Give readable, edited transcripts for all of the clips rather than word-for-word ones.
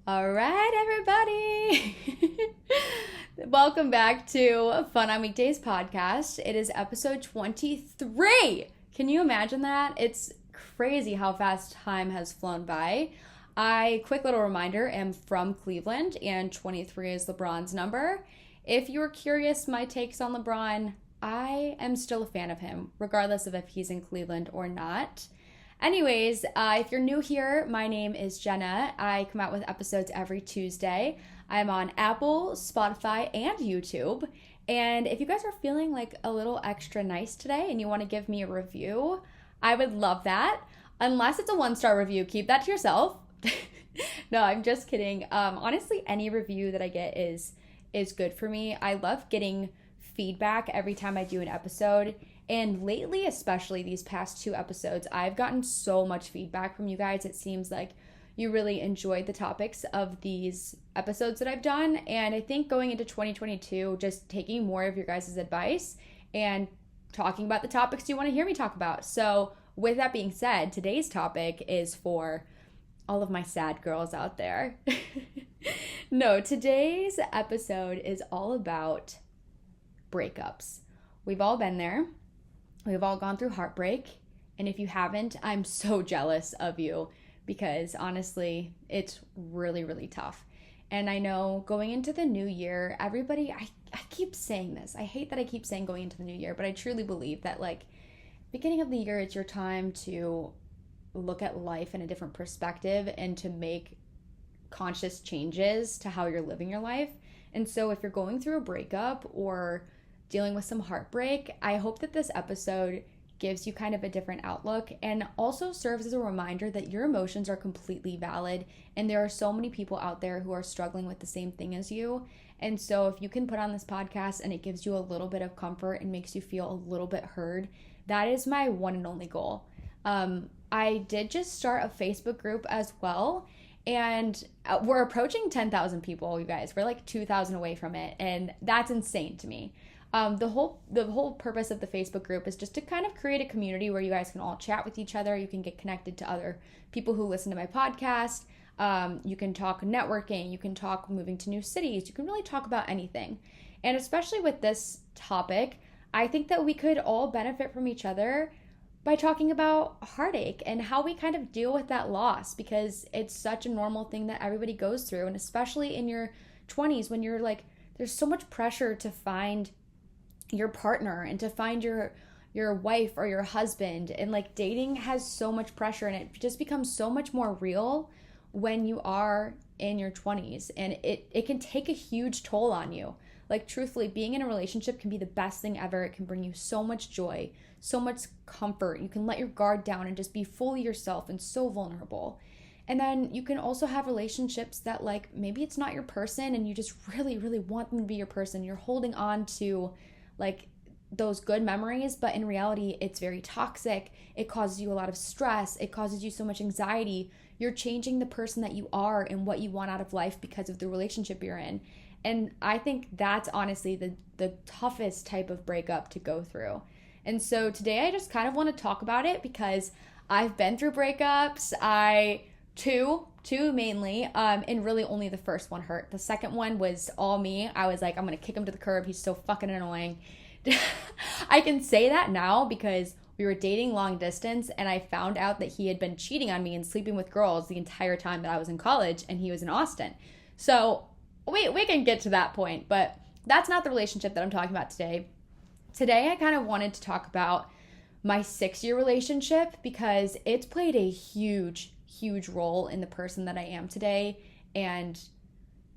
All right, everybody. Welcome back to Fun on Weekdays podcast. It is episode 23. Can you imagine that? It's crazy how fast time has flown by. Quick little reminder, am from Cleveland and 23 is LeBron's number. If you're curious, my takes on LeBron, I am still a fan of him, regardless of if he's in Cleveland or not. Anyways, if you're new here, my name is Jenna. I come out with episodes every Tuesday. I'm on Apple, Spotify, and YouTube. And if you guys are feeling like a little extra nice today and you want to give me a review, I would love that. Unless it's a 1-star review, keep that to yourself. No, I'm just kidding. Honestly, any review that I get is good for me. I love getting feedback every time I do an episode. And lately, especially these past 2 episodes, I've gotten so much feedback from you guys. It seems like you really enjoyed the topics of these episodes that I've done. And I think going into 2022, just taking more of your guys' advice and talking about the topics you want to hear me talk about. So with that being said, today's topic is for all of my sad girls out there. No, today's episode is all about breakups. We've all been there. We've all gone through heartbreak, and if you haven't, I'm so jealous of you because honestly, it's really, really tough. And I know going into the new year, everybody, I keep saying this. I hate that I keep saying going into the new year, but I truly believe that like beginning of the year, it's your time to look at life in a different perspective and to make conscious changes to how you're living your life. And so if you're going through a breakup or dealing with some heartbreak, I hope that this episode gives you kind of a different outlook and also serves as a reminder that your emotions are completely valid and there are so many people out there who are struggling with the same thing as you. And so if you can put on this podcast and it gives you a little bit of comfort and makes you feel a little bit heard, that is my one and only goal. I did just start a Facebook group as well, and we're approaching 10,000 people, you guys. We're like 2,000 away from it, and that's insane to me. The whole purpose of the Facebook group is just to kind of create a community where you guys can all chat with each other. You can get connected to other people who listen to my podcast. You can talk networking. You can talk moving to new cities. You can really talk about anything. And especially with this topic, I think that we could all benefit from each other by talking about heartache and how we kind of deal with that loss, because it's such a normal thing that everybody goes through. And especially in your 20s when you're like, there's so much pressure to find your partner and to find your wife or your husband, and like dating has so much pressure and it just becomes so much more real when you are in your 20s, and it can take a huge toll on you. Like truthfully, being in a relationship can be the best thing ever. It can bring you so much joy, so much comfort. You can let your guard down and just be fully yourself and so vulnerable. And then you can also have relationships that like maybe it's not your person and you just really, really want them to be your person. You're holding on to like those good memories, but in reality, it's very toxic. It causes you a lot of stress. It causes you so much anxiety. You're changing the person that you are and what you want out of life because of the relationship you're in. And I think that's honestly the toughest type of breakup to go through. And so today I just kind of want to talk about it because I've been through breakups. Two mainly, and really only the first one hurt. The second one was all me. I was like, I'm gonna kick him to the curb. He's so fucking annoying. I can say that now because we were dating long distance and I found out that he had been cheating on me and sleeping with girls the entire time that I was in college and he was in Austin. So we can get to that point, but that's not the relationship that I'm talking about today. Today I kind of wanted to talk about my 6-year relationship because it's played a huge role in the person that I am today and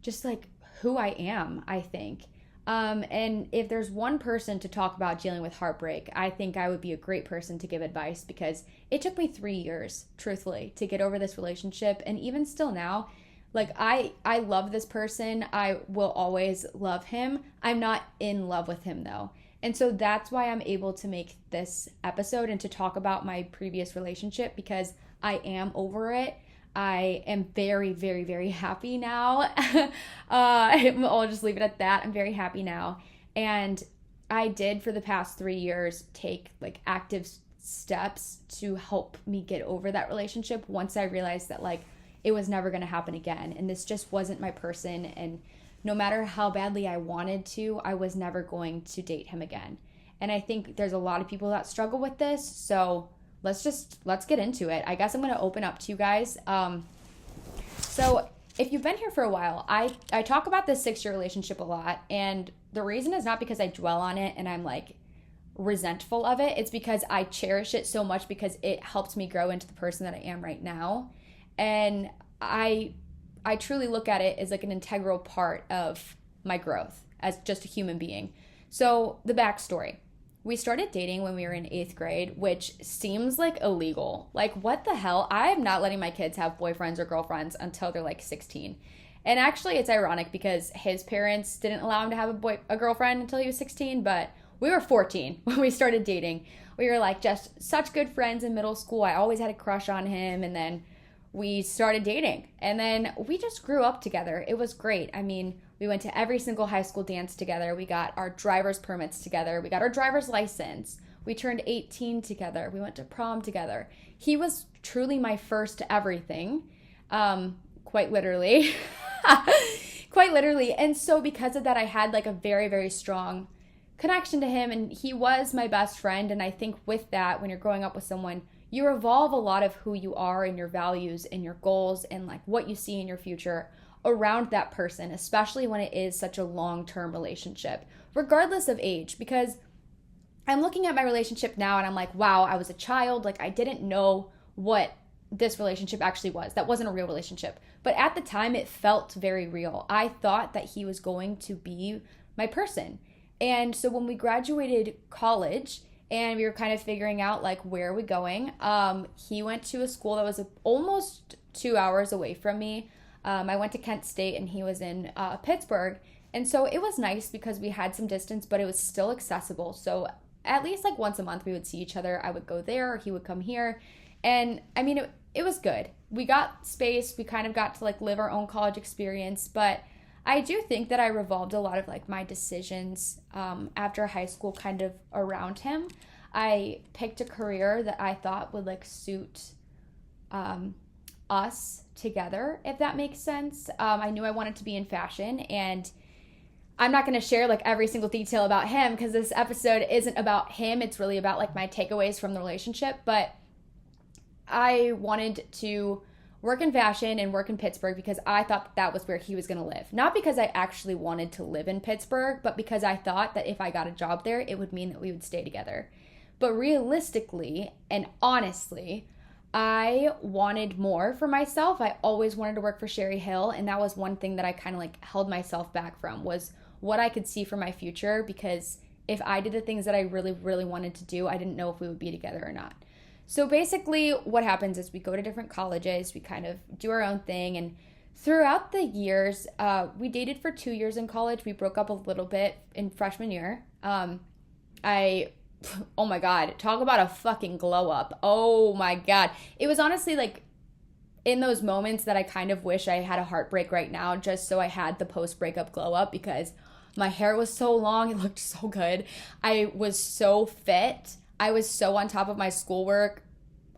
just like who I am, I think. And if there's one person to talk about dealing with heartbreak, I think I would be a great person to give advice because it took me 3 years, truthfully, to get over this relationship. And even still now, like I love this person. I will always love him. I'm not in love with him though. And so that's why I'm able to make this episode and to talk about my previous relationship because I am over it. I am very, very, very happy now. I'll just leave it at that. I'm very happy now. And I did for the past 3 years take like active steps to help me get over that relationship once I realized that like it was never going to happen again. And this just wasn't my person. And no matter how badly I wanted to, I was never going to date him again. And I think there's a lot of people that struggle with this. So let's get into it. I guess I'm going to open up to you guys. So if you've been here for a while, I talk about this 6-year relationship a lot. And the reason is not because I dwell on it and I'm like resentful of it. It's because I cherish it so much because it helped me grow into the person that I am right now. And I truly look at it as like an integral part of my growth as just a human being. So the backstory. We started dating when we were in 8th grade, which seems like illegal. Like, what the hell? I am not letting my kids have boyfriends or girlfriends until they're like 16. And actually, it's ironic because his parents didn't allow him to have a girlfriend until he was 16, but we were 14 when we started dating. We were like just such good friends in middle school. I always had a crush on him, and then we started dating. And then we just grew up together. It was great. I mean, we went to every single high school dance together. We got our driver's permits together. We got our driver's license. We turned 18 together. We went to prom together. He was truly my first everything, quite literally. Quite literally. And so because of that, I had like a very, very strong connection to him, and he was my best friend. And I think with that, when you're growing up with someone, you evolve a lot of who you are and your values and your goals and like what you see in your future around that person, especially when it is such a long-term relationship, regardless of age. Because I'm looking at my relationship now and I'm like, wow, I was a child. Like, I didn't know what this relationship actually was. That wasn't a real relationship. But at the time, it felt very real. I thought that he was going to be my person. And so when we graduated college and we were kind of figuring out like, where are we going? He went to a school that was almost 2 hours away from me. I went to Kent State and he was in Pittsburgh. And so it was nice because we had some distance, but it was still accessible. So at least like once a month we would see each other. I would go there or he would come here. And I mean, it was good. We got space. We kind of got to like live our own college experience. But I do think that I revolved a lot of like my decisions after high school kind of around him. I picked a career that I thought would like suit us together, if that makes sense. I knew I wanted to be in fashion, and I'm not going to share like every single detail about him because this episode isn't about him. It's really about like my takeaways from the relationship. But I wanted to work in fashion and work in Pittsburgh because I thought that was where he was going to live. Not because I actually wanted to live in Pittsburgh, but because I thought that if I got a job there, it would mean that we would stay together. But realistically and honestly, I wanted more for myself. I always wanted to work for Sherry Hill, and that was one thing that I kind of like held myself back from, was what I could see for my future, because if I did the things that I really, really wanted to do, I didn't know if we would be together or not. So basically what happens is we go to different colleges, we kind of do our own thing, and throughout the years, we dated for 2 years in college. We broke up a little bit in freshman year. Oh my God, talk about a fucking glow up. Oh my God. It was honestly like in those moments that I kind of wish I had a heartbreak right now, just so I had the post-breakup glow up, because my hair was so long. It looked so good. I was so fit. I was so on top of my schoolwork.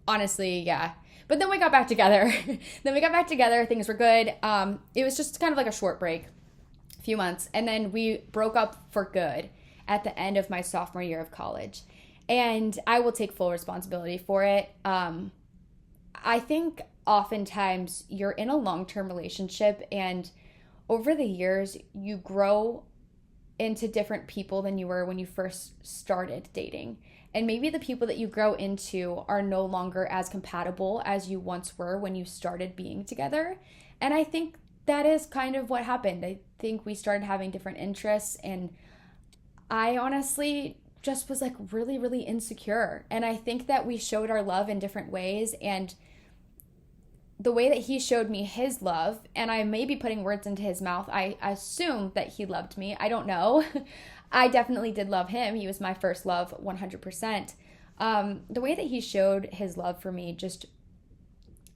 Honestly, yeah. But then we got back together. Things were good. It was just kind of like a short break, a few months. And then we broke up for good at the end of my sophomore year of college. And I will take full responsibility for it. I think oftentimes you're in a long-term relationship, and over the years you grow into different people than you were when you first started dating. And maybe the people that you grow into are no longer as compatible as you once were when you started being together. And I think that is kind of what happened. I think we started having different interests, and I honestly just was like really, really insecure. And I think that we showed our love in different ways. And the way that he showed me his love, and I may be putting words into his mouth, I assume that he loved me. I don't know. I definitely did love him. He was my first love, 100%. The way that he showed his love for me, just,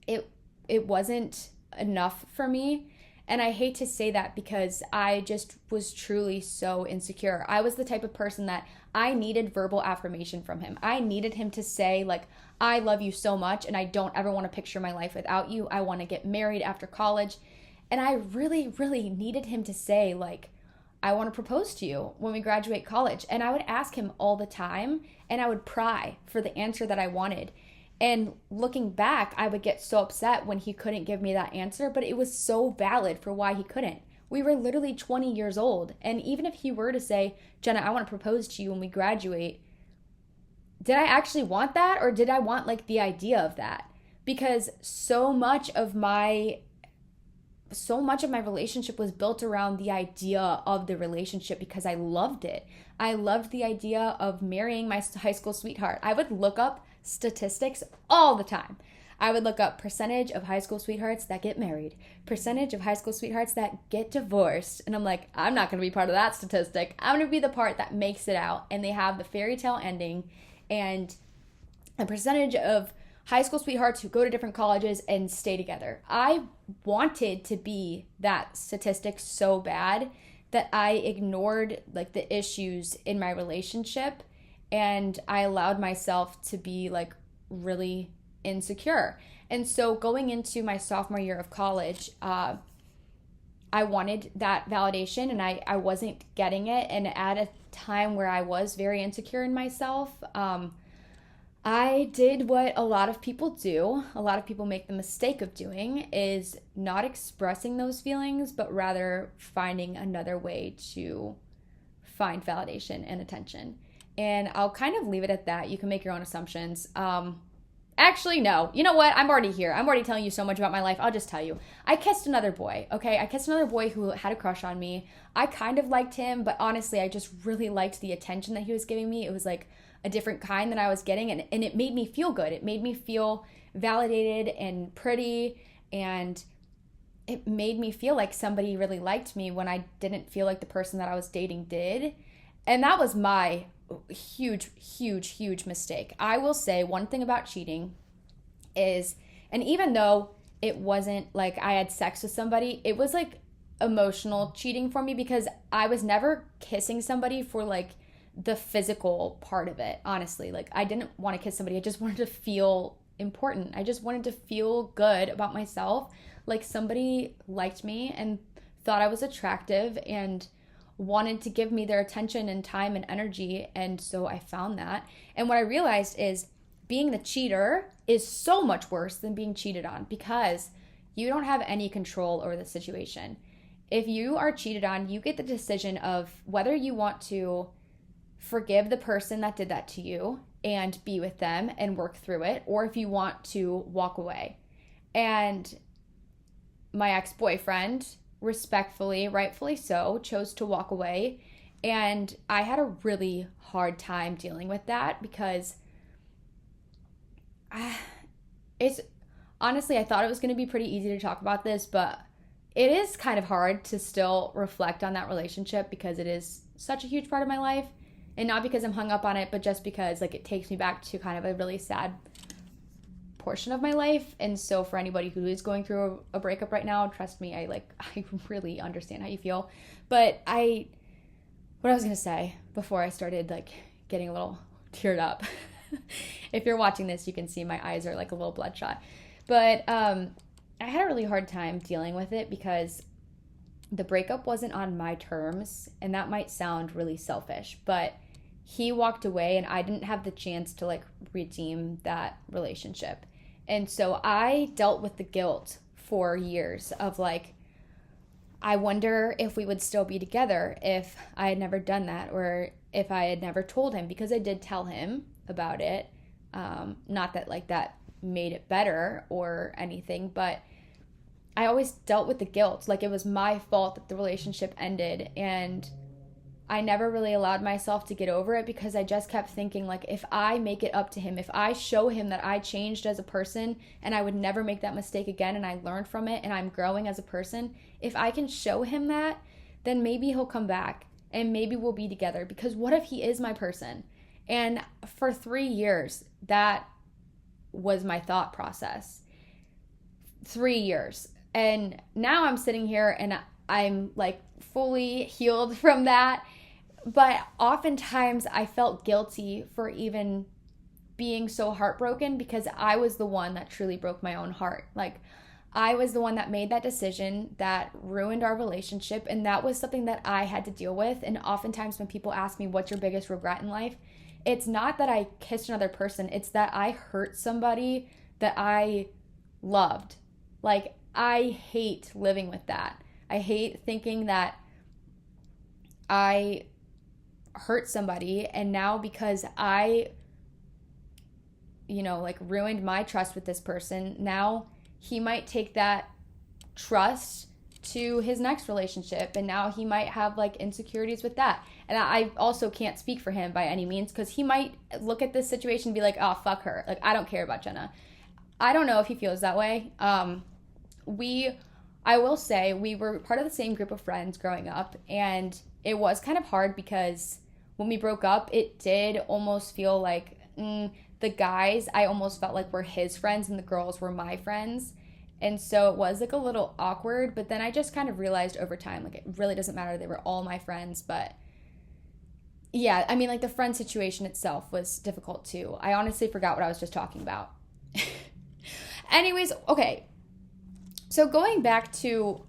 it wasn't enough for me. And I hate to say that because I just was truly so insecure. I was the type of person that I needed verbal affirmation from him. I needed him to say, like, I love you so much and I don't ever want to picture my life without you. I want to get married after college. And I really, really needed him to say, like, I want to propose to you when we graduate college. And I would ask him all the time and I would pry for the answer that I wanted. And looking back, I would get so upset when he couldn't give me that answer, but it was so valid for why he couldn't. We were literally 20 years old. And even if he were to say, Jenna, I want to propose to you when we graduate, did I actually want that? Or did I want like the idea of that? Because so much of my relationship was built around the idea of the relationship because I loved it. I loved the idea of marrying my high school sweetheart. I would look up statistics all the time. I would look up percentage of high school sweethearts that get married, percentage of high school sweethearts that get divorced. And I'm like, I'm not going to be part of that statistic. I'm going to be the part that makes it out and they have the fairy tale ending, and a percentage of high school sweethearts who go to different colleges and stay together. I wanted to be that statistic so bad that I ignored like the issues in my relationship, and I allowed myself to be like really insecure. And so going into my sophomore year of college, I wanted that validation and I wasn't getting it. And at a time where I was very insecure in myself, I did what a lot of people do. A lot of people make the mistake of doing is not expressing those feelings, but rather finding another way to find validation and attention. And I'll kind of leave it at that. You can make your own assumptions. Actually, no. You know what? I'm already here. I'm already telling you so much about my life. I'll just tell you. I kissed another boy, okay? I kissed another boy who had a crush on me. I kind of liked him, but honestly, I just really liked the attention that he was giving me. It was like a different kind than I was getting, and it made me feel good. It made me feel validated and pretty, and it made me feel like somebody really liked me when I didn't feel like the person that I was dating did. And that was my huge mistake. I will say one thing about cheating is, and even though it wasn't like I had sex with somebody, it was like emotional cheating for me because I was never kissing somebody for like the physical part of it, honestly. Like I didn't want to kiss somebody. I just wanted to feel important. I just wanted to feel good about myself. Like somebody liked me and thought I was attractive and wanted to give me their attention and time and energy. And so I found that. And what I realized is being the cheater is so much worse than being cheated on because you don't have any control over the situation. If you are cheated on, you get the decision of whether you want to forgive the person that did that to you and be with them and work through it, or if you want to walk away. And my ex-boyfriend, respectfully, rightfully so, chose to walk away. And I had a really hard time dealing with that because it's honestly, I thought it was going to be pretty easy to talk about this, but it is kind of hard to still reflect on that relationship because it is such a huge part of my life. And not because I'm hung up on it, but just because like it takes me back to kind of a really sad portion of my life. And so for anybody who is going through a breakup right now, trust me, I really understand how you feel. But what I was going to say before I started like getting a little teared up, if you're watching this, you can see my eyes are like a little bloodshot. But I had a really hard time dealing with it because the breakup wasn't on my terms, and that might sound really selfish, but he walked away and I didn't have the chance to like redeem that relationship. And so I dealt with the guilt for years of like, I wonder if we would still be together if I had never done that, or if I had never told him, because I did tell him about it. Not that like that made it better or anything, but I always dealt with the guilt. Like it was my fault that the relationship ended, and I never really allowed myself to get over it because I just kept thinking like, if I make it up to him, if I show him that I changed as a person and I would never make that mistake again and I learned from it and I'm growing as a person, if I can show him that, then maybe he'll come back and maybe we'll be together. Because what if he is my person? And for 3 years, that was my thought process. 3 years. And now I'm sitting here and I'm like fully healed from that. But oftentimes I felt guilty for even being so heartbroken because I was the one that truly broke my own heart. Like, I was the one that made that decision that ruined our relationship, and that was something that I had to deal with. And oftentimes when people ask me, what's your biggest regret in life? It's not that I kissed another person, it's that I hurt somebody that I loved. Like, I hate living with that. I hate thinking that I hurt somebody, and now because I, like ruined my trust with this person, now he might take that trust to his next relationship, and now he might have like insecurities with that. And I also can't speak for him by any means, because he might look at this situation and be like, oh, fuck her. Like, I don't care about Jenna. I don't know if he feels that way. I will say we were part of the same group of friends growing up, and it was kind of hard because when we broke up, it did almost feel like the guys, I almost felt like were his friends and the girls were my friends. And so it was like a little awkward, but then I just kind of realized over time, like, it really doesn't matter. They were all my friends. But yeah, I mean, like, the friend situation itself was difficult too. I honestly forgot what I was just talking about. Anyways, okay. So going back to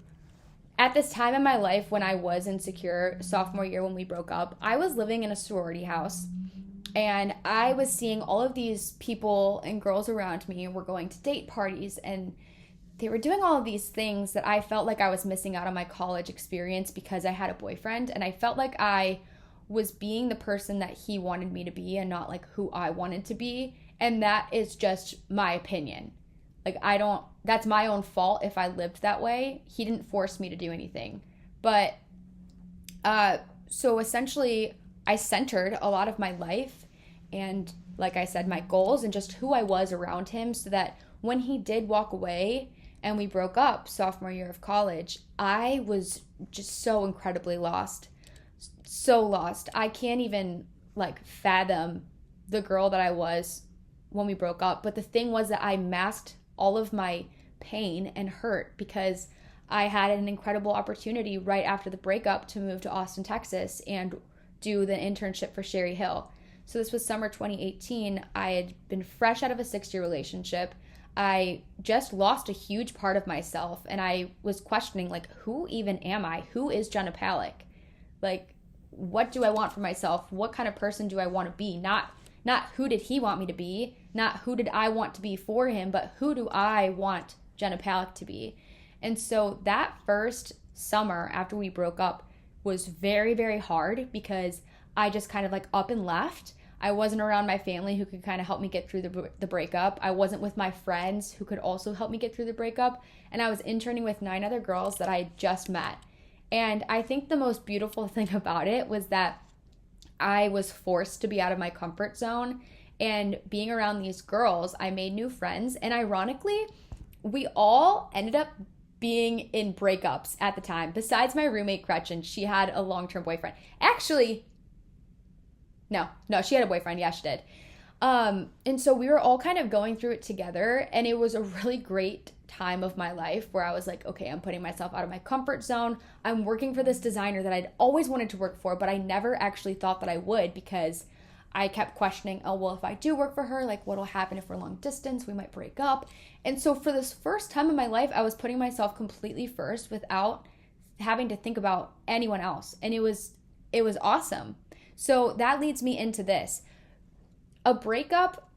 at this time in my life when I was insecure, sophomore year when we broke up, I was living in a sorority house. And I was seeing all of these people and girls around me were going to date parties, and they were doing all of these things that I felt like I was missing out on my college experience because I had a boyfriend, and I felt like I was being the person that he wanted me to be and not like who I wanted to be. And that is just my opinion. Like, that's my own fault if I lived that way. He didn't force me to do anything. But so essentially I centered a lot of my life and, like I said, my goals and just who I was around him, so that when he did walk away and we broke up sophomore year of college, I was just so incredibly lost. So lost. I can't even like fathom the girl that I was when we broke up. But the thing was that I masked all of my pain and hurt because I had an incredible opportunity right after the breakup to move to Austin, Texas and do the internship for Sherry Hill. So this was summer 2018. I had been fresh out of a 6-year relationship. I just lost a huge part of myself, and I was questioning, like, who even am I? Who is Jenna Palick? Like, what do I want for myself? What kind of person do I want to be? Not who did he want me to be, not who did I want to be for him, but who do I want Jenna Palick to be? And so that first summer after we broke up was very, very hard because I just kind of like up and left. I wasn't around my family who could kind of help me get through the breakup. I wasn't with my friends who could also help me get through the breakup. And I was interning with 9 other girls that I had just met. And I think the most beautiful thing about it was that I was forced to be out of my comfort zone. And being around these girls, I made new friends. And ironically, we all ended up being in breakups at the time. Besides my roommate, Gretchen, she had a long-term boyfriend. Actually, no, she had a boyfriend. Yeah, she did. And so we were all kind of going through it together, and it was a really great time of my life where I was like, okay, I'm putting myself out of my comfort zone. I'm working for this designer that I'd always wanted to work for, but I never actually thought that I would because I kept questioning, oh, well, if I do work for her, like, what'll happen if we're long distance? We might break up. And so for this first time in my life, I was putting myself completely first without having to think about anyone else. And it was awesome. So that leads me into this. A breakup,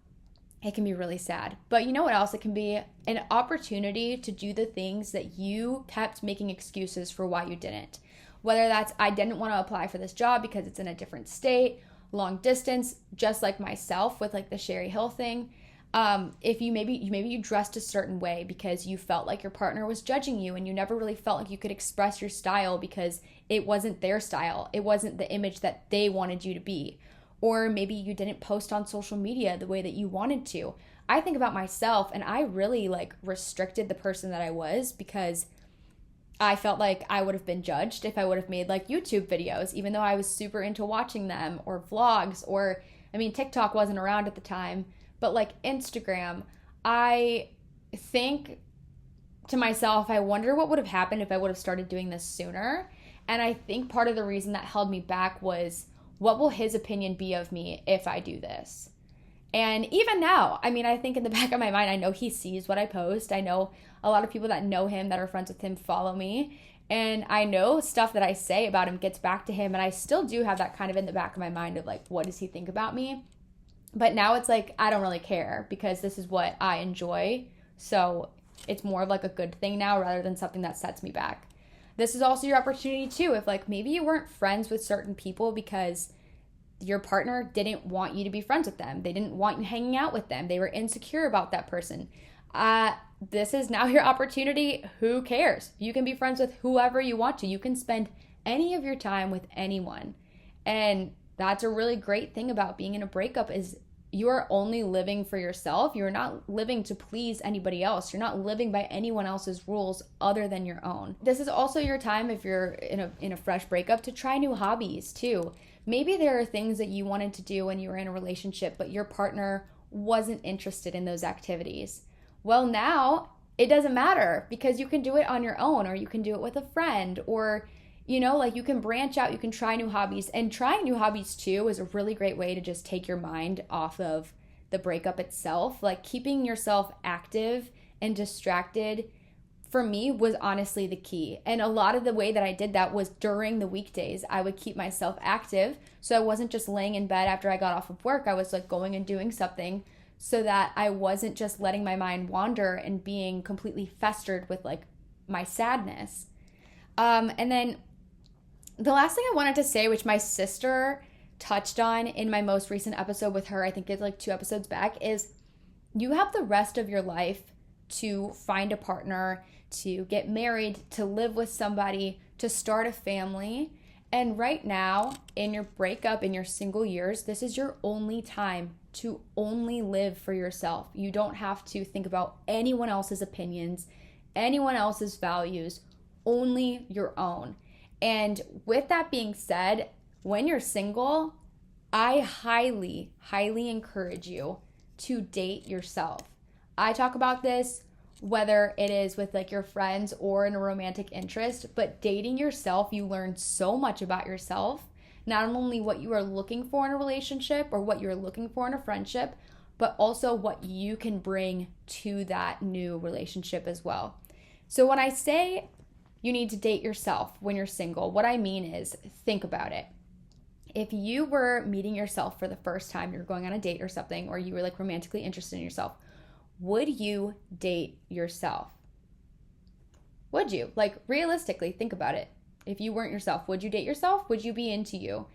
it can be really sad. But you know what else? It can be an opportunity to do the things that you kept making excuses for why you didn't. Whether that's, I didn't want to apply for this job because it's in a different state, long distance, just like myself with like the Sherry Hill thing. If you maybe you dressed a certain way because you felt like your partner was judging you and you never really felt like you could express your style because it wasn't their style. It wasn't the image that they wanted you to be. Or maybe you didn't post on social media the way that you wanted to. I think about myself, and I really like restricted the person that I was because I felt like I would have been judged if I would have made like YouTube videos, even though I was super into watching them, or vlogs, or TikTok wasn't around at the time, but like Instagram. I think to myself, I wonder what would have happened if I would have started doing this sooner. And I think part of the reason that held me back was, what will his opinion be of me if I do this? And even now, I mean, I think in the back of my mind, I know he sees what I post. I know a lot of people that know him, that are friends with him, follow me. And I know stuff that I say about him gets back to him. And I still do have that kind of in the back of my mind of like, what does he think about me? But now it's like, I don't really care because this is what I enjoy. So it's more of like a good thing now rather than something that sets me back. This is also your opportunity too. If like maybe you weren't friends with certain people because your partner didn't want you to be friends with them. They didn't want you hanging out with them. They were insecure about that person. This is now your opportunity. Who cares? You can be friends with whoever you want to. You can spend any of your time with anyone. And that's a really great thing about being in a breakup is you are only living for yourself. You're not living to please anybody else. You're not living by anyone else's rules other than your own. This is also your time, if you're in a fresh breakup, to try new hobbies too. Maybe there are things that you wanted to do when you were in a relationship, but your partner wasn't interested in those activities. Well, now it doesn't matter because you can do it on your own, or you can do it with a friend, or like you can branch out, you can try new hobbies. And trying new hobbies too is a really great way to just take your mind off of the breakup itself. Like keeping yourself active and distracted for me was honestly the key. And a lot of the way that I did that was during the weekdays. I would keep myself active. So I wasn't just laying in bed after I got off of work. I was like going and doing something so that I wasn't just letting my mind wander and being completely festered with like my sadness. And then the last thing I wanted to say, which my sister touched on in my most recent episode with her, I think it's like 2 episodes back, is you have the rest of your life to find a partner, to get married, to live with somebody, to start a family. And right now, in your breakup, in your single years, this is your only time to only live for yourself. You don't have to think about anyone else's opinions, anyone else's values, only your own. And with that being said, when you're single, I highly, highly encourage you to date yourself. I talk about this whether it is with like your friends or in a romantic interest, but dating yourself, you learn so much about yourself, not only what you are looking for in a relationship or what you're looking for in a friendship, but also what you can bring to that new relationship as well. So when I say you need to date yourself when you're single, what I mean is, think about it. If you were meeting yourself for the first time, you're going on a date or something, or you were like romantically interested in yourself, would you date yourself? Would you? Like realistically, think about it. If you weren't yourself, would you date yourself? Would you be into you?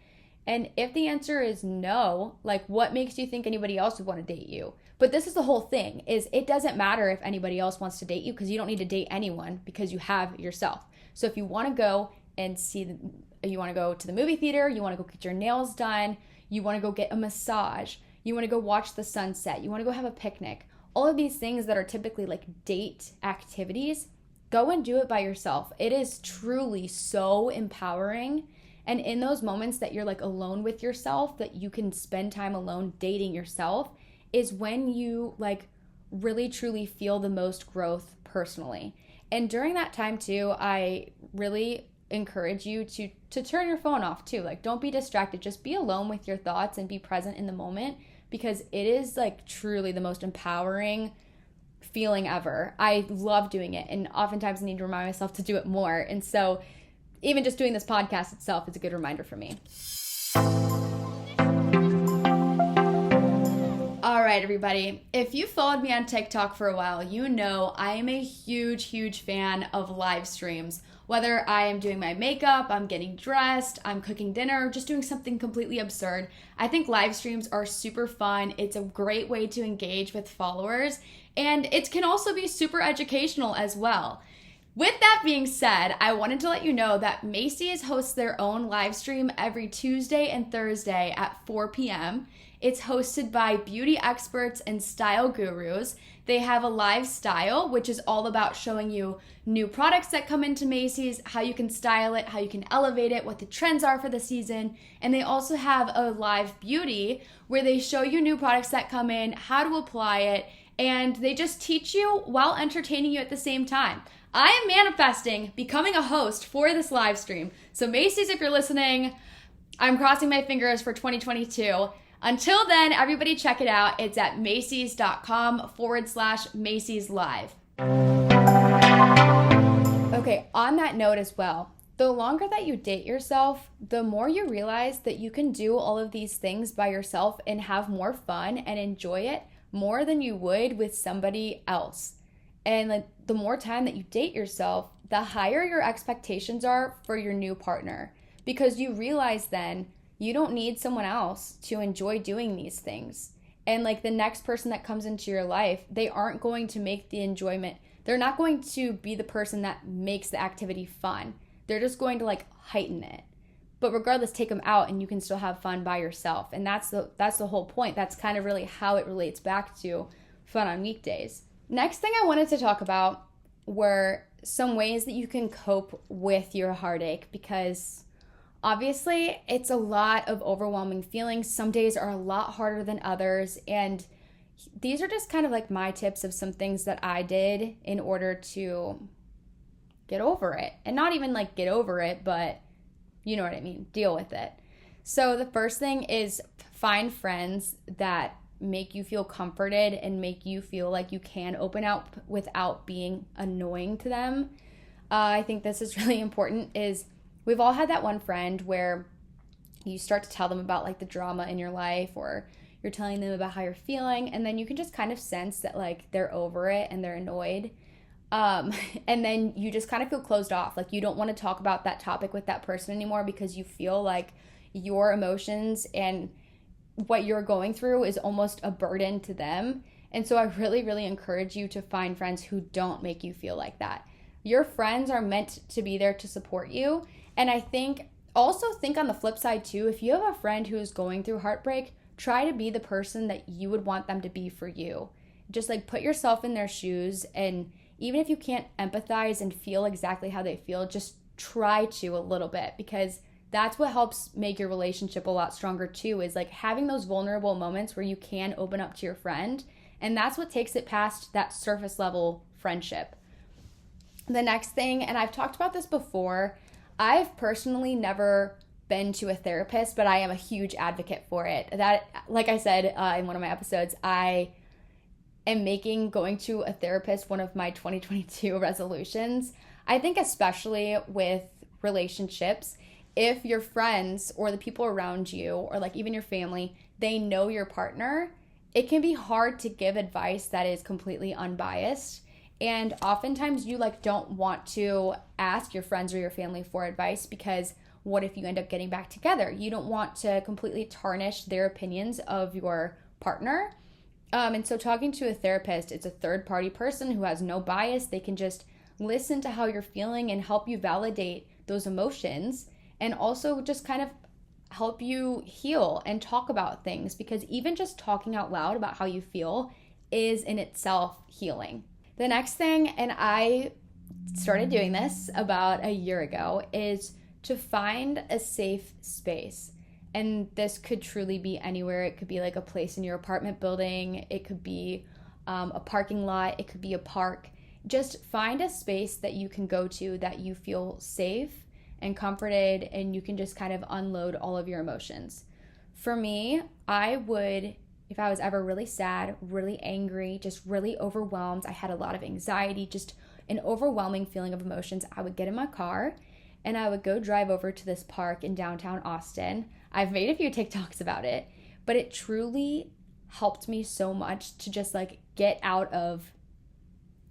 And if the answer is no, like what makes you think anybody else would want to date you? But this is the whole thing, is it doesn't matter if anybody else wants to date you because you don't need to date anyone because you have yourself. So if you want to go and you want to go to the movie theater, you want to go get your nails done, you want to go get a massage, you want to go watch the sunset, you want to go have a picnic, all of these things that are typically like date activities, go and do it by yourself. It is truly so empowering. And in those moments that you're like alone with yourself, that you can spend time alone dating yourself, is when you like really truly feel the most growth personally. And during that time too, I really encourage you to turn your phone off too. Like don't be distracted, just be alone with your thoughts and be present in the moment, because it is like truly the most empowering feeling ever. I love doing it, and oftentimes I need to remind myself to do it more. And so even just doing this podcast itself is a good reminder for me. All right, everybody. If you followed me on TikTok for a while, you know I am a huge, huge fan of live streams. Whether I am doing my makeup, I'm getting dressed, I'm cooking dinner, just doing something completely absurd, I think live streams are super fun. It's a great way to engage with followers, and it can also be super educational as well. With that being said, I wanted to let you know that Macys hosts their own live stream every Tuesday and Thursday at 4 p.m. It's hosted by beauty experts and style gurus. They have a live style, which is all about showing you new products that come into Macys, how you can style it, how you can elevate it, what the trends are for the season. And they also have a live beauty where they show you new products that come in, how to apply it, and they just teach you while entertaining you at the same time. I am manifesting becoming a host for this live stream. So Macys, if you're listening, I'm crossing my fingers for 2022. Until then, everybody check it out. It's at Macys.com/Macys Live. Okay, on that note as well, the longer that you date yourself, the more you realize that you can do all of these things by yourself and have more fun and enjoy it more than you would with somebody else. And like the more time that you date yourself, the higher your expectations are for your new partner, because you realize then you don't need someone else to enjoy doing these things. And like the next person that comes into your life, they aren't going to make the enjoyment. They're not going to be the person that makes the activity fun. They're just going to like heighten it. But regardless, take them out and you can still have fun by yourself. And that's the whole point. That's kind of really how it relates back to fun on weekdays. Next thing I wanted to talk about were some ways that you can cope with your heartache, because obviously it's a lot of overwhelming feelings. Some days are a lot harder than others, and these are just kind of like my tips of some things that I did in order to get over it. And not even like get over it, but you know what I mean, deal with it. So the first thing is find friends that make you feel comforted and make you feel like you can open up without being annoying to them. I think this is really important. Is we've all had that one friend where you start to tell them about like the drama in your life, or you're telling them about how you're feeling, and then you can just kind of sense that like they're over it and they're annoyed. And then you just kind of feel closed off. Like you don't want to talk about that topic with that person anymore because you feel like your emotions and what you're going through is almost a burden to them. And so I really, really encourage you to find friends who don't make you feel like that. Your friends are meant to be there to support you. And I think also think on the flip side too, if you have a friend who is going through heartbreak, try to be the person that you would want them to be for you. Just like put yourself in their shoes, and even if you can't empathize and feel exactly how they feel, just try to a little bit, because that's what helps make your relationship a lot stronger too, is like having those vulnerable moments where you can open up to your friend. And that's what takes it past that surface level friendship. The next thing, and I've talked about this before, I've personally never been to a therapist, but I am a huge advocate for it. That, like I said in one of my episodes, I am making going to a therapist one of my 2022 resolutions. I think especially with relationships, if your friends or the people around you, or like even your family, they know your partner, it can be hard to give advice that is completely unbiased. And oftentimes you like don't want to ask your friends or your family for advice, because what if you end up getting back together? You don't want to completely tarnish their opinions of your partner. And so talking to a therapist, it's a third party person who has no bias. They can just listen to how you're feeling and help you validate those emotions, and also just kind of help you heal and talk about things, because even just talking out loud about how you feel is in itself healing. The next thing, and I started doing this about a year ago, is to find a safe space. And this could truly be anywhere. It could be like a place in your apartment building. It could be a parking lot. It could be a park. Just find a space that you can go to that you feel safe and comforted, and you can just kind of unload all of your emotions. For me, I would, if I was ever really sad, really angry, just really overwhelmed, I had a lot of anxiety, just an overwhelming feeling of emotions, I would get in my car and I would go drive over to this park in downtown Austin. I've made a few TikToks about it, but it truly helped me so much to just like get out of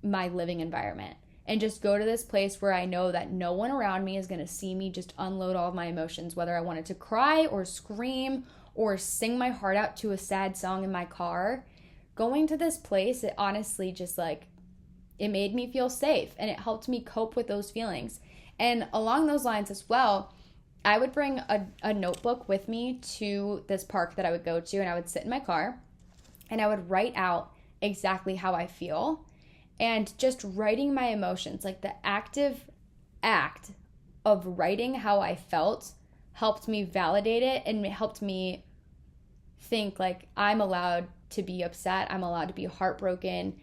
my living environment and just go to this place where I know that no one around me is going to see me just unload all of my emotions, whether I wanted to cry or scream or sing my heart out to a sad song in my car. Going to this place, it honestly just like, it made me feel safe, and it helped me cope with those feelings. And along those lines as well, I would bring a notebook with me to this park that I would go to, and I would sit in my car and I would write out exactly how I feel. And just writing my emotions, like the active act of writing how I felt, helped me validate it, and it helped me think like I'm allowed to be upset. I'm allowed to be heartbroken.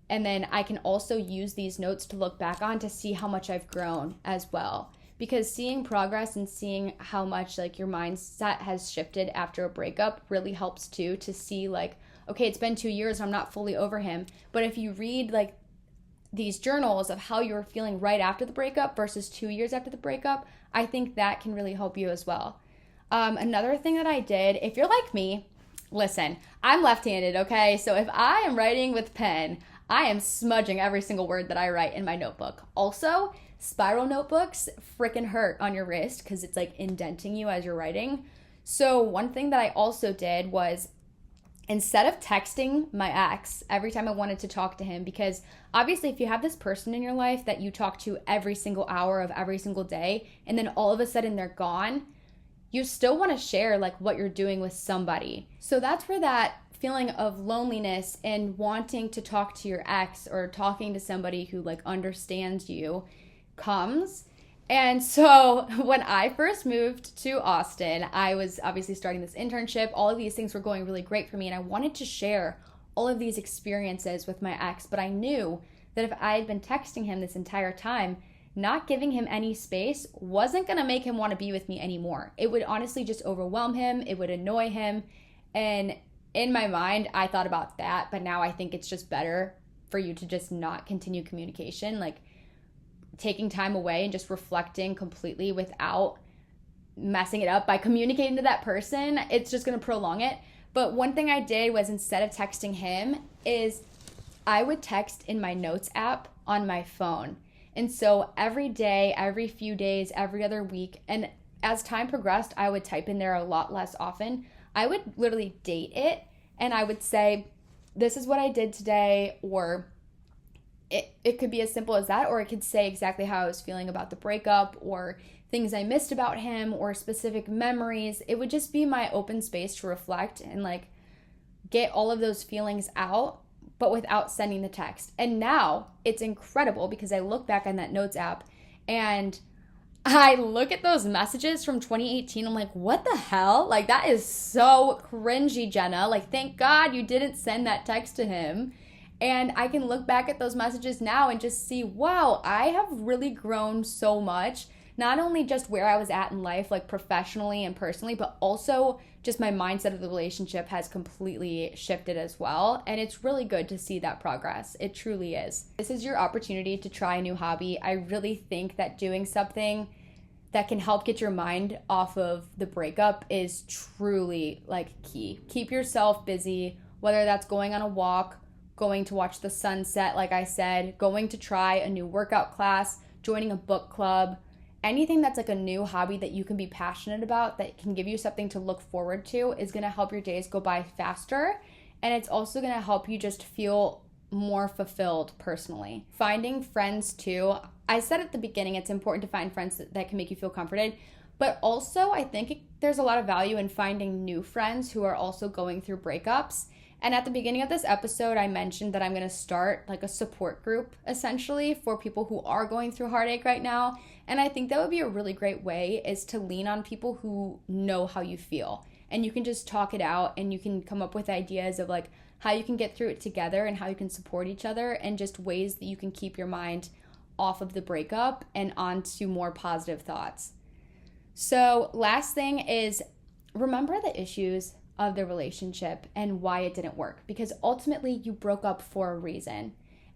And then I can also use these notes to look back on to see how much I've grown as well. Because seeing progress and seeing how much like your mindset has shifted after a breakup really helps too, to see like, okay, it's been 2 years, I'm not fully over him. But if you read like these journals of how you were feeling right after the breakup versus 2 years after the breakup, I think that can really help you as well. Another thing that I did, if you're like me, listen, I'm left-handed, okay? So if I am writing with pen, I am smudging every single word that I write in my notebook. Also, spiral notebooks freaking hurt on your wrist because it's like indenting you as you're writing. So one thing that I also did was, instead of texting my ex every time I wanted to talk to him, because obviously if you have this person in your life that you talk to every single hour of every single day, and then all of a sudden they're gone, you still want to share like what you're doing with somebody. So that's where that feeling of loneliness and wanting to talk to your ex or talking to somebody who like understands you comes. And so when I first moved to Austin, I was obviously starting this internship. All of these things were going really great for me, and I wanted to share all of these experiences with my ex, but I knew that if I had been texting him this entire time, not giving him any space wasn't going to make him want to be with me anymore. It would honestly just overwhelm him. It would annoy him. And in my mind, I thought about that, but now I think it's just better for you to just not continue communication, like taking time away and just reflecting completely without messing it up by communicating to that person. It's just going to prolong it. But one thing I did was, instead of texting him, is I would text in my notes app on my phone. And so every day, every few days, every other week, and as time progressed, I would type in there a lot less often. I would literally date it, and I would say, this is what I did today, or it could be as simple as that, or it could say exactly how I was feeling about the breakup, or things I missed about him, or specific memories. It would just be my open space to reflect and like get all of those feelings out, but without sending the text. And now it's incredible because I look back on that notes app and I look at those messages from 2018. I'm like, what the hell? Like, that is so cringy, Jenna. Like, thank God you didn't send that text to him. And I can look back at those messages now and just see, wow, I have really grown so much. Not only just where I was at in life, like professionally and personally, but also just my mindset of the relationship has completely shifted as well. And it's really good to see that progress. It truly is. This is your opportunity to try a new hobby. I really think that doing something that can help get your mind off of the breakup is truly like key. Keep yourself busy, whether that's going on a walk, going to watch the sunset, like I said, going to try a new workout class, joining a book club, anything that's like a new hobby that you can be passionate about, that can give you something to look forward to, is going to help your days go by faster. And it's also going to help you just feel more fulfilled personally. Finding friends too. I said at the beginning, it's important to find friends that can make you feel comforted. But also, I think there's a lot of value in finding new friends who are also going through breakups. And at the beginning of this episode, I mentioned that I'm going to start like a support group essentially for people who are going through heartache right now. And I think that would be a really great way, is to lean on people who know how you feel. And you can just talk it out, and you can come up with ideas of like how you can get through it together and how you can support each other, and just ways that you can keep your mind off of the breakup and onto more positive thoughts. So last thing is, remember the issues of the relationship and why it didn't work, because ultimately you broke up for a reason.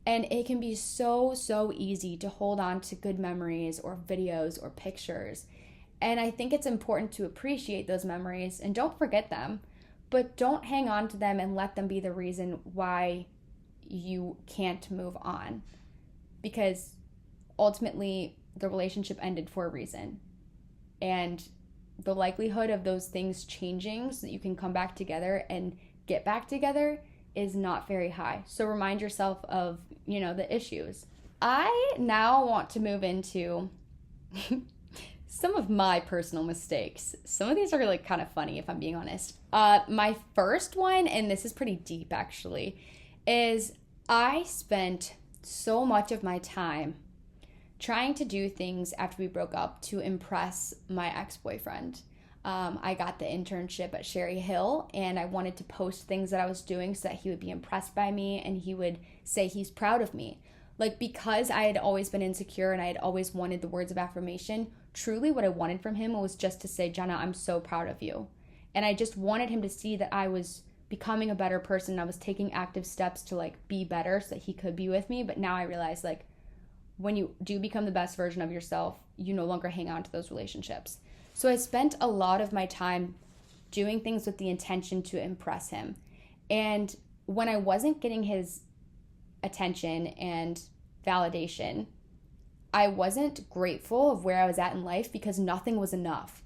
And it can be so easy to hold on to good memories or videos or pictures. And I think it's important to appreciate those memories and don't forget them, but don't hang on to them and let them be the reason why you can't move on, because ultimately the relationship ended for a reason. And the likelihood of those things changing so that you can come back together and get back together is not very high. So remind yourself of, the issues. I now want to move into some of my personal mistakes. Some of these are like kind of funny, if I'm being honest. My first one, and this is pretty deep actually, is I spent so much of my time trying to do things after we broke up to impress my ex-boyfriend. I got the internship at Sherry Hill, and I wanted to post things that I was doing so that he would be impressed by me and he would say he's proud of me. Like, because I had always been insecure and I had always wanted the words of affirmation, truly what I wanted from him was just to say, Jenna, I'm so proud of you. And I just wanted him to see that I was becoming a better person. I was taking active steps to like be better so that he could be with me. But now I realize, like, when you do become the best version of yourself, you no longer hang on to those relationships. So I spent a lot of my time doing things with the intention to impress him. And when I wasn't getting his attention and validation, I wasn't grateful of where I was at in life because nothing was enough.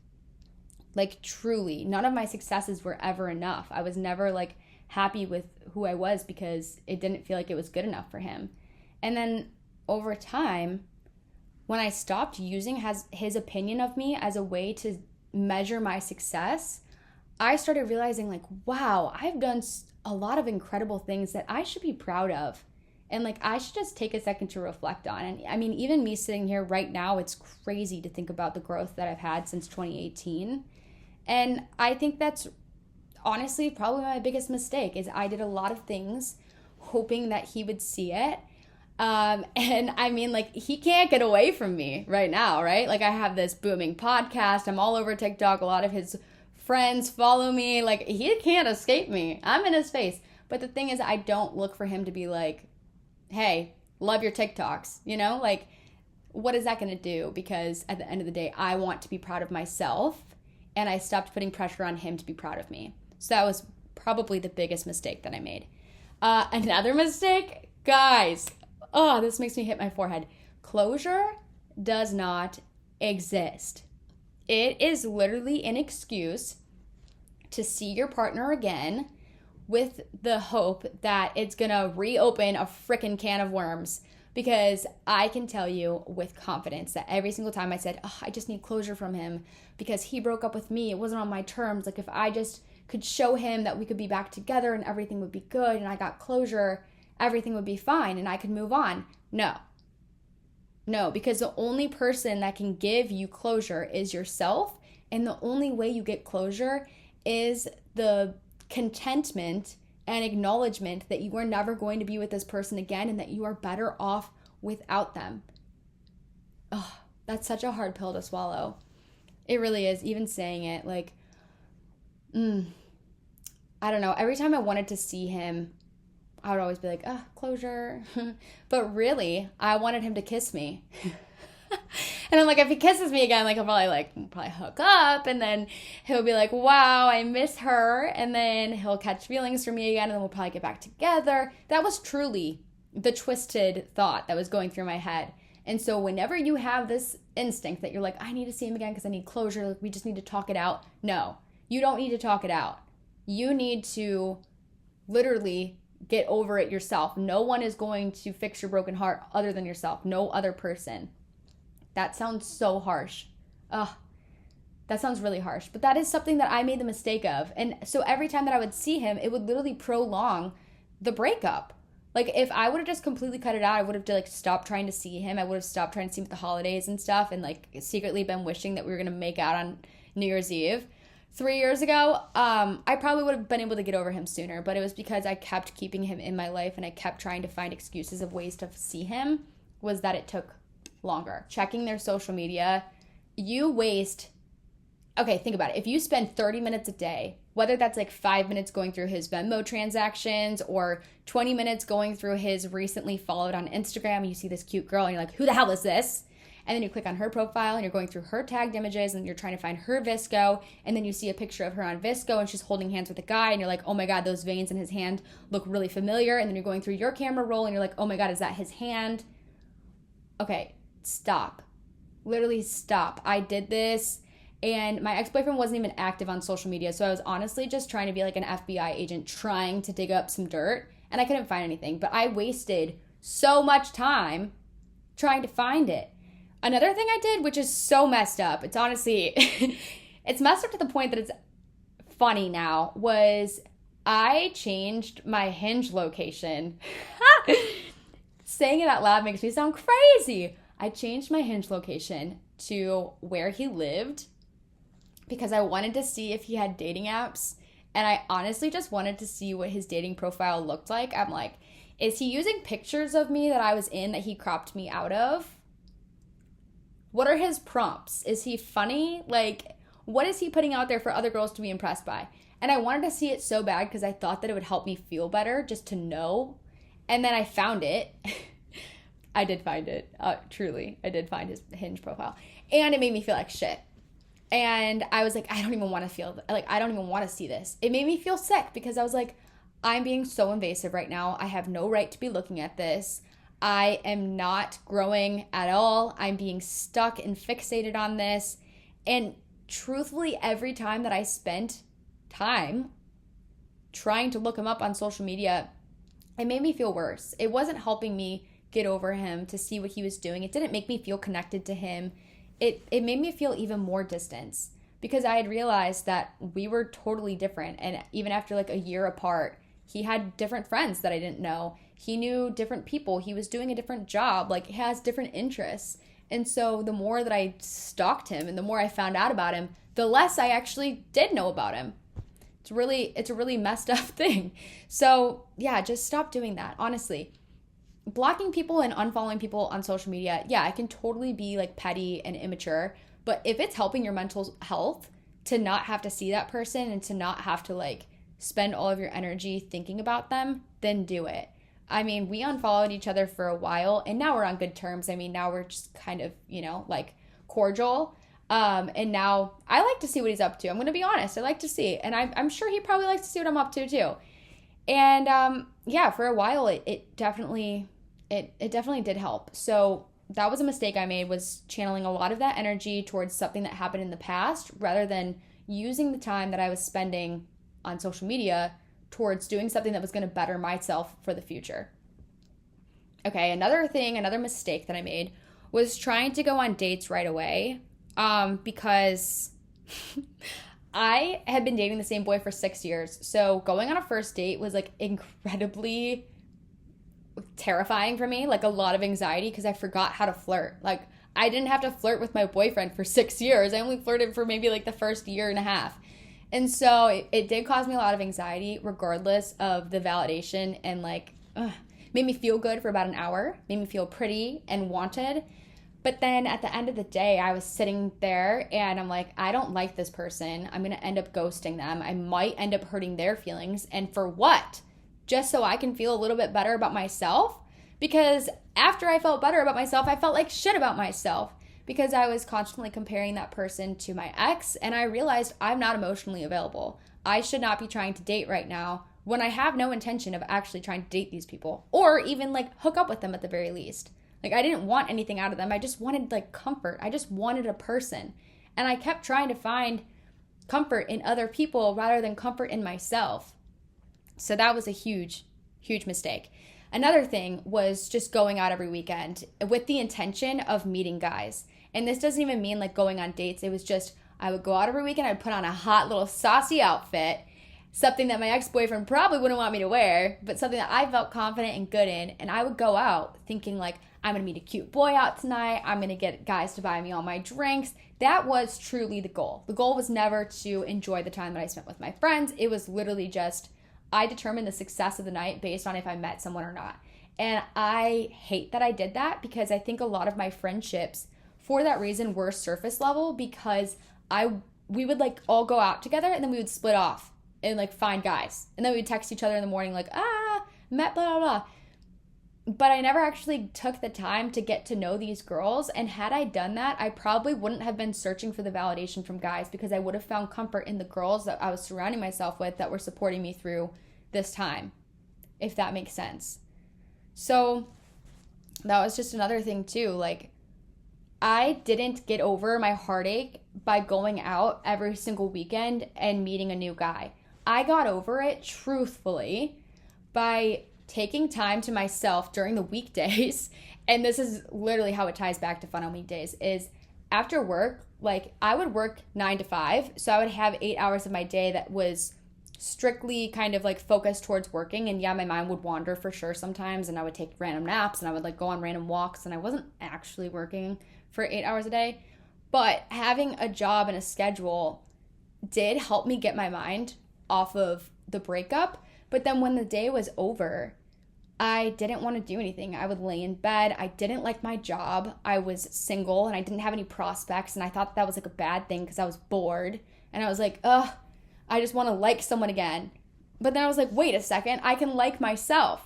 Like, truly, none of my successes were ever enough. I was never like happy with who I was because it didn't feel like it was good enough for him. And then over time, when I stopped using his opinion of me as a way to measure my success, I started realizing, like, wow, I've done a lot of incredible things that I should be proud of. And like, I should just take a second to reflect on. And I mean, even me sitting here right now, it's crazy to think about the growth that I've had since 2018. And I think that's honestly probably my biggest mistake is I did a lot of things hoping that he would see it. And I mean, like, he can't get away from me right now, right? Like, I have this booming podcast. I'm all over TikTok. A lot of his friends follow me. Like, he can't escape me. I'm in his face. But the thing is, I don't look for him to be like, hey, love your TikToks, you know? Like, what is that going to do? Because at the end of the day, I want to be proud of myself, and I stopped putting pressure on him to be proud of me. So that was probably the biggest mistake that I made. Another mistake, guys, this makes me hit my forehead. Closure does not exist. It is literally an excuse to see your partner again with the hope that it's gonna reopen a freaking can of worms. Because I can tell you with confidence that every single time I said, I just need closure from him because he broke up with me, it wasn't on my terms. Like, if I just could show him that we could be back together and everything would be good and I got closure, everything would be fine and I could move on. No, because the only person that can give you closure is yourself. And the only way you get closure is the contentment and acknowledgement that you are never going to be with this person again and that you are better off without them. That's such a hard pill to swallow. It really is, even saying it. Like, I don't know. Every time I wanted to see him, I would always be like, closure. But really, I wanted him to kiss me. And I'm like, if he kisses me again, like, I'll probably hook up, and then he'll be like, wow, I miss her, and then he'll catch feelings for me again, and then we'll probably get back together. That was truly the twisted thought that was going through my head. And so whenever you have this instinct that you're like, I need to see him again because I need closure, like, we just need to talk it out. No, you don't need to talk it out. You need to literally get over it yourself. No one is going to fix your broken heart other than yourself. No other person. That sounds so harsh. That sounds really harsh. But that is something that I made the mistake of. And so every time that I would see him, it would literally prolong the breakup. Like, if I would have just completely cut it out, I would have like stopped trying to see him. I would have stopped trying to see him at the holidays and stuff, and like secretly been wishing that we were going to make out on New Year's Eve. 3 years ago, I probably would have been able to get over him sooner, but it was because I kept keeping him in my life and I kept trying to find excuses of ways to see him, was that it took longer. Checking their social media, you waste, think about it. If you spend 30 minutes a day, whether that's like 5 minutes going through his Venmo transactions or 20 minutes going through his recently followed on Instagram, and you see this cute girl and you're like, who the hell is this? And then you click on her profile and you're going through her tagged images and you're trying to find her Visco, and then you see a picture of her on Visco and she's holding hands with a guy and you're like, oh my God, those veins in his hand look really familiar. And then you're going through your camera roll and you're like, oh my God, is that his hand? Okay, stop. Literally stop. I did this, and my ex-boyfriend wasn't even active on social media, so I was honestly just trying to be like an FBI agent trying to dig up some dirt, and I couldn't find anything. But I wasted so much time trying to find it. Another thing I did, which is so messed up, it's honestly, it's messed up to the point that it's funny now, was I changed my Hinge location. Saying it out loud makes me sound crazy. I changed my Hinge location to where he lived, because I wanted to see if he had dating apps. And I honestly just wanted to see what his dating profile looked like. I'm like, is he using pictures of me that I was in that he cropped me out of? What are his prompts? Is he funny? Like, what is he putting out there for other girls to be impressed by? And I wanted to see it so bad because I thought that it would help me feel better just to know. And then I found it. I did find it. Truly. I did find his Hinge profile. And it made me feel like shit. And I was like, I don't even want to feel, like, I don't even want to see this. It made me feel sick because I was like, I'm being so invasive right now. I have no right to be looking at this. I am not growing at all. I'm being stuck and fixated on this. And truthfully, every time that I spent time trying to look him up on social media, it made me feel worse. It wasn't helping me get over him, to see what he was doing. It didn't make me feel connected to him. It made me feel even more distance because I had realized that we were totally different. And even after like a year apart, he had different friends that I didn't know. He knew different people. He was doing a different job. Like, he has different interests. And so the more that I stalked him and the more I found out about him, the less I actually did know about him. It's a really messed up thing. So yeah, just stop doing that. Honestly, blocking people and unfollowing people on social media, yeah, it can totally be like petty and immature. But if it's helping your mental health to not have to see that person and to not have to like spend all of your energy thinking about them, then do it. I mean, we unfollowed each other for a while and now we're on good terms. I mean, now we're just kind of, like cordial. And now I like to see what he's up to. I'm going to be honest. I like to see. And I'm sure he probably likes to see what I'm up to too. And yeah, for a while, it definitely did help. So that was a mistake I made, was channeling a lot of that energy towards something that happened in the past rather than using the time that I was spending on social media towards doing something that was going to better myself for the future. Okay, another mistake that I made was trying to go on dates right away, because I had been dating the same boy for 6 years. So going on a first date was like incredibly terrifying for me, like a lot of anxiety because I forgot how to flirt. Like, I didn't have to flirt with my boyfriend for 6 years. I only flirted for maybe like the first year and a half. And so it did cause me a lot of anxiety regardless of the validation, and like made me feel good for about an hour, made me feel pretty and wanted. But then at the end of the day, I was sitting there and I'm like, I don't like this person. I'm going to end up ghosting them. I might end up hurting their feelings. And for what? Just so I can feel a little bit better about myself? Because after I felt better about myself, I felt like shit about myself because I was constantly comparing that person to my ex, and I realized I'm not emotionally available. I should not be trying to date right now when I have no intention of actually trying to date these people or even like hook up with them at the very least. Like, I didn't want anything out of them. I just wanted like comfort. I just wanted a person. And I kept trying to find comfort in other people rather than comfort in myself. So that was a huge, huge mistake. Another thing was just going out every weekend with the intention of meeting guys. And this doesn't even mean like going on dates. It was just, I would go out every weekend. I'd put on a hot little saucy outfit, something that my ex-boyfriend probably wouldn't want me to wear, but something that I felt confident and good in. And I would go out thinking like, I'm going to meet a cute boy out tonight. I'm going to get guys to buy me all my drinks. That was truly the goal. The goal was never to enjoy the time that I spent with my friends. It was literally just, I determined the success of the night based on if I met someone or not. And I hate that I did that because I think a lot of my friendships for that reason were surface level, because we would like all go out together and then we would split off and like find guys. And then we would text each other in the morning like, met blah, blah, blah. But I never actually took the time to get to know these girls. And had I done that, I probably wouldn't have been searching for the validation from guys, because I would have found comfort in the girls that I was surrounding myself with that were supporting me through this time, if that makes sense. So that was just another thing too. Like, I didn't get over my heartache by going out every single weekend and meeting a new guy. I got over it, truthfully, by taking time to myself during the weekdays. And this is literally how it ties back to fun on weekdays, is after work, like I would work 9 to 5. So I would have 8 hours of my day that was strictly kind of like focused towards working. And yeah, my mind would wander for sure sometimes, and I would take random naps and I would like go on random walks, and I wasn't actually working for 8 hours a day. But having a job and a schedule did help me get my mind off of the breakup. But then when the day was over, I didn't want to do anything. I would lay in bed. I didn't like my job. I was single and I didn't have any prospects. And I thought that was like a bad thing because I was bored. And I was like, ugh, I just want to like someone again. But then I was like, wait a second, I can like myself.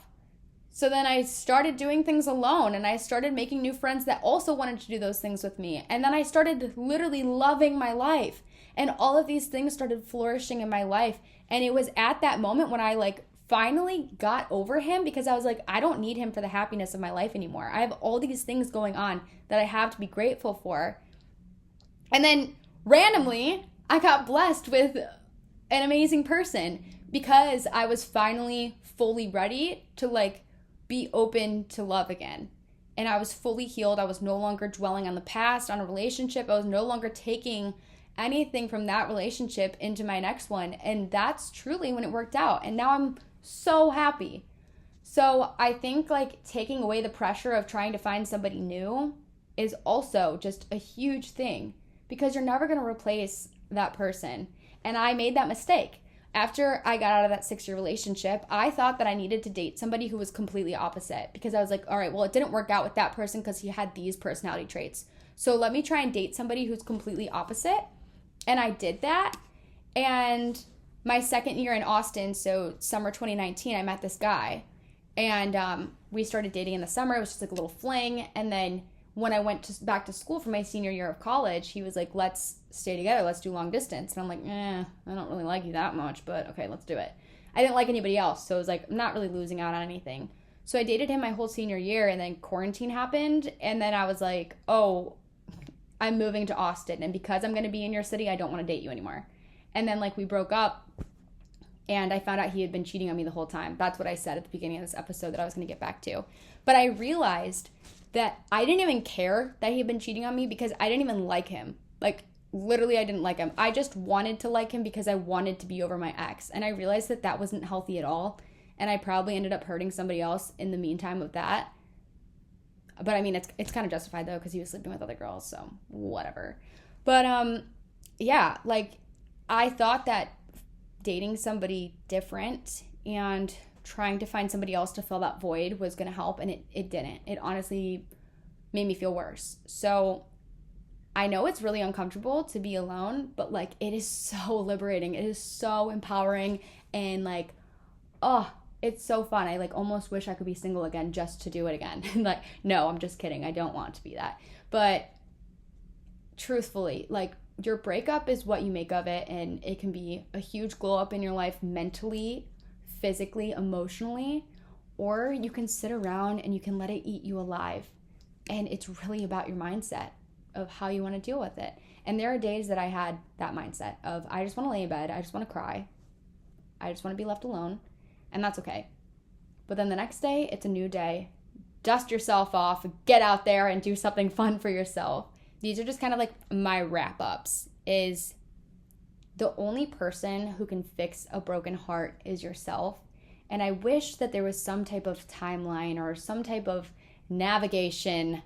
So then I started doing things alone, and I started making new friends that also wanted to do those things with me. And then I started literally loving my life. And all of these things started flourishing in my life. And it was at that moment when I like finally got over him, because I was like, I don't need him for the happiness of my life anymore. I have all these things going on that I have to be grateful for. And then randomly, I got blessed with an amazing person because I was finally fully ready to like be open to love again. And I was fully healed. I was no longer dwelling on the past, on a relationship. I was no longer taking anything from that relationship into my next one. And that's truly when it worked out. And now I'm so happy. So I think like taking away the pressure of trying to find somebody new is also just a huge thing, because you're never going to replace that person. And I made that mistake. After I got out of that 6-year relationship, I thought that I needed to date somebody who was completely opposite, because I was like, all right, well, it didn't work out with that person because he had these personality traits. So let me try and date somebody who's completely opposite. And I did that. And my second year in Austin, so summer 2019, I met this guy. And we started dating in the summer. It was just like a little fling. And then when I went back to school for my senior year of college, he was like, let's stay together. Let's do long distance. And I'm like, I don't really like you that much, but okay, let's do it. I didn't like anybody else. So it was like, I'm not really losing out on anything. So I dated him my whole senior year, and then quarantine happened. And then I was like, oh, I'm moving to Austin. And because I'm going to be in your city, I don't want to date you anymore. And then like we broke up, and I found out he had been cheating on me the whole time. That's what I said at the beginning of this episode that I was going to get back to. But I realized that I didn't even care that he had been cheating on me because I didn't even like him. Like, literally, I didn't like him. I just wanted to like him because I wanted to be over my ex. And I realized that that wasn't healthy at all. And I probably ended up hurting somebody else in the meantime of that. But I mean, it's kind of justified though, because he was sleeping with other girls, so whatever. But yeah, like I thought that dating somebody different and trying to find somebody else to fill that void was going to help, and it didn't. It honestly made me feel worse. So I know it's really uncomfortable to be alone, but like it is so liberating. It is so empowering, and like, oh, it's so fun. I like almost wish I could be single again just to do it again. Like, no, I'm just kidding. I don't want to be that. But truthfully, like your breakup is what you make of it, and it can be a huge glow up in your life mentally, physically, emotionally, or you can sit around and you can let it eat you alive. And it's really about your mindset of how you want to deal with it. And there are days that I had that mindset of I just want to lay in bed, I just want to cry, I just want to be left alone, and that's okay. But then the next day, it's a new day. Dust yourself off, get out there and do something fun for yourself. These are just kind of like my wrap-ups. Is the only person who can fix a broken heart is yourself. And I wish that there was some type of timeline or some type of navigation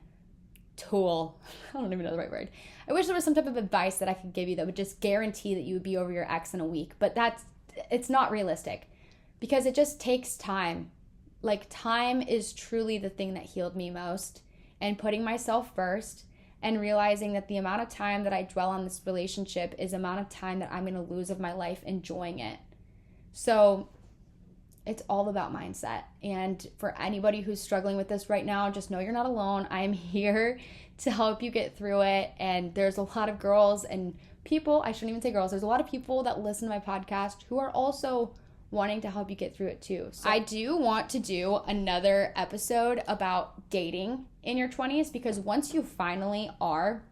tool. I don't even know the right word. I wish there was some type of advice that I could give you that would just guarantee that you would be over your ex in a week. But it's not realistic, because it just takes time. Like, time is truly the thing that healed me most. And putting myself first and realizing that the amount of time that I dwell on this relationship is the amount of time that I'm going to lose of my life enjoying it. So it's all about mindset. And for anybody who's struggling with this right now, just know you're not alone. I'm here to help you get through it. And there's a lot of girls and people, I shouldn't even say girls, there's a lot of people that listen to my podcast who are also wanting to help you get through it too. So I do want to do another episode about dating in your 20s, because once you finally are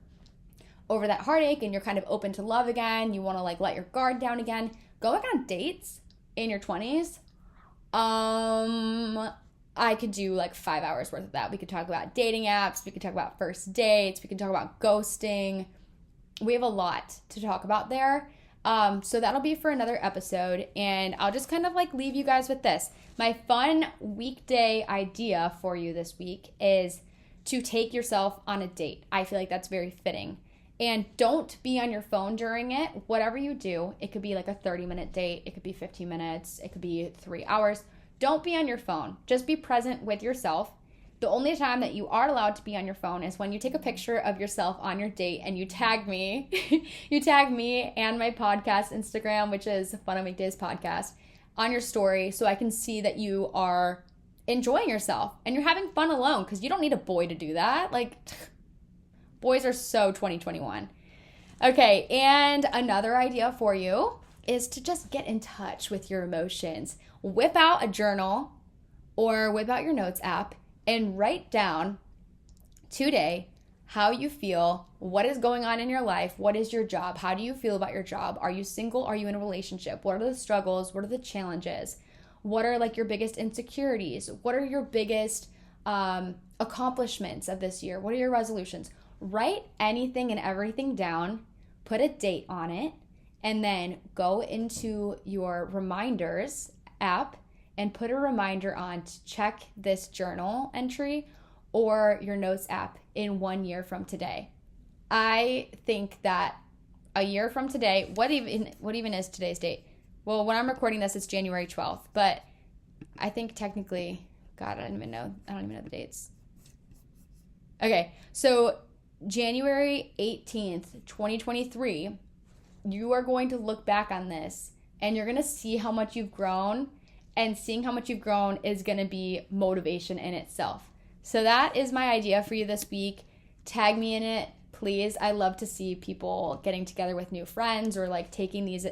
over that heartache and you're kind of open to love again, you want to like let your guard down again, going on dates in your 20s, I could do like 5 hours worth of that. We could talk about dating apps, we could talk about first dates, we could talk about ghosting. We have a lot to talk about there. So that'll be for another episode, and I'll just kind of like leave you guys with this. My fun weekday idea for you this week is to take yourself on a date. I feel like that's very fitting. And don't be on your phone during it. Whatever you do, it could be like a 30-minute date. It could be 15 minutes. It could be 3 hours. Don't be on your phone. Just be present with yourself. The only time that you are allowed to be on your phone is when you take a picture of yourself on your date and you tag me. You tag me and my podcast Instagram, which is Fun on Weekdays Podcast, on your story so I can see that you are enjoying yourself and you're having fun alone, because you don't need a boy to do that. Like, boys are so 2021. Okay, and another idea for you is to just get in touch with your emotions. Whip out a journal or whip out your notes app and write down today how you feel, what is going on in your life, what is your job, how do you feel about your job, are you single, are you in a relationship, what are the struggles, what are the challenges, what are like your biggest insecurities, what are your biggest accomplishments of this year, what are your resolutions. Write anything and everything down, put a date on it, and then go into your reminders app and put a reminder on to check this journal entry or your notes app in 1 year from today. I think that a year from today, what even is today's date? Well, when I'm recording this, it's January 12th, but I think technically, God, I don't even know the dates. Okay, so January 18th, 2023, you are going to look back on this and you're going to see how much you've grown, and seeing how much you've grown is going to be motivation in itself. So that is my idea for you this week. Tag me in it, please. I love to see people getting together with new friends or like taking these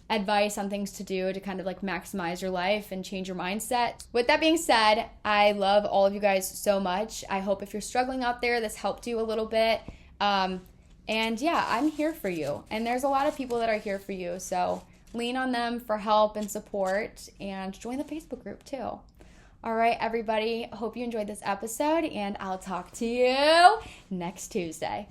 advice on things to do to kind of like maximize your life and change your mindset. With that being said, I love all of you guys so much. I hope if you're struggling out there, this helped you a little bit. And yeah, I'm here for you. And there's a lot of people that are here for you. So lean on them for help and support, and join the Facebook group too. All right, everybody. Hope you enjoyed this episode, and I'll talk to you next Tuesday.